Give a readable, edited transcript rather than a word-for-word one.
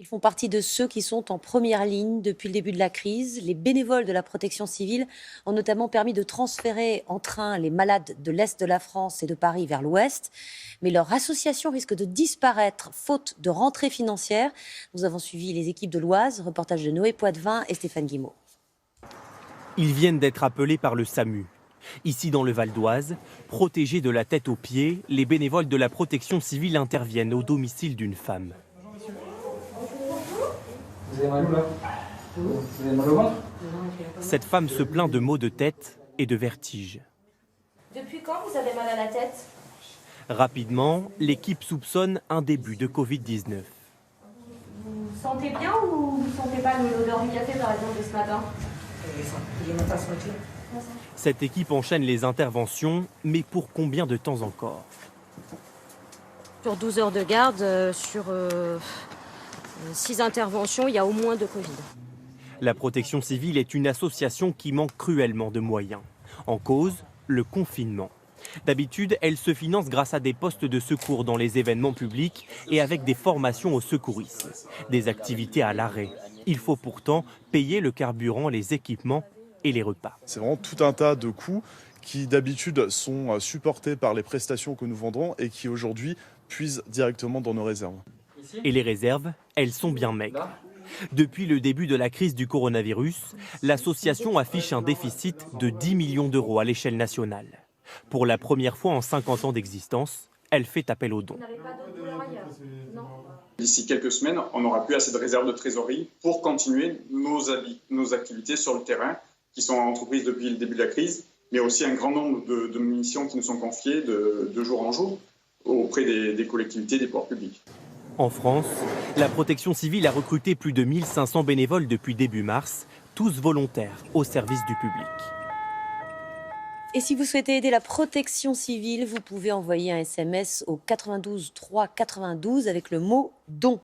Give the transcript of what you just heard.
Ils font partie de ceux qui sont en première ligne depuis le début de la crise. Les bénévoles de la protection civile ont notamment permis de transférer en train les malades de l'Est de la France et de Paris vers l'Ouest. Mais leur association risque de disparaître faute de rentrée financière. Nous avons suivi les équipes de l'Oise, reportage de Noé Poitvin et Stéphane Guimau. Ils viennent d'être appelés par le SAMU. Ici dans le Val d'Oise, protégés de la tête aux pieds, les bénévoles de la protection civile interviennent au domicile d'une femme. Vous avez mal où là? Vous avez mal au ventre? Cette femme se plaint de maux de tête et de vertiges. Depuis quand vous avez mal à la tête? Rapidement, l'équipe soupçonne un début de Covid-19. Vous sentez bien ou vous sentez pas l'odeur du café par exemple de ce matin? Cette équipe enchaîne les interventions, mais pour combien de temps encore? Sur 12 heures de garde, sur 6 interventions, il y a au moins 2 Covid. La protection civile est une association qui manque cruellement de moyens. En cause, le confinement. D'habitude, elle se finance grâce à des postes de secours dans les événements publics et avec des formations au secourisme. Des activités à l'arrêt. Il faut pourtant payer le carburant, les équipements et les repas. C'est vraiment tout un tas de coûts qui d'habitude sont supportés par les prestations que nous vendons et qui aujourd'hui puisent directement dans nos réserves. Et les réserves, elles sont bien maigres. Depuis le début de la crise du coronavirus, l'association affiche un déficit de 10 millions d'euros à l'échelle nationale. Pour la première fois en 50 ans d'existence, elle fait appel aux dons. D'ici quelques semaines, on n'aura plus assez de réserves de trésorerie pour continuer nos activités sur le terrain, qui sont entreprises depuis le début de la crise, mais aussi un grand nombre de missions qui nous sont confiées de jour en jour auprès des collectivités et des pouvoirs publics. En France, la protection civile a recruté plus de 1500 bénévoles depuis début mars, tous volontaires au service du public. Et si vous souhaitez aider la protection civile, vous pouvez envoyer un SMS au 92 3 92 avec le mot « don ».